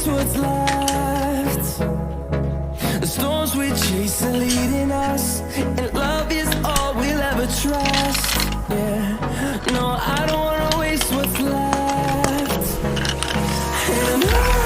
waste what's left. The storms we chase are leading us, and love is all we'll ever trust. Yeah, no, I don't wanna waste what's left. And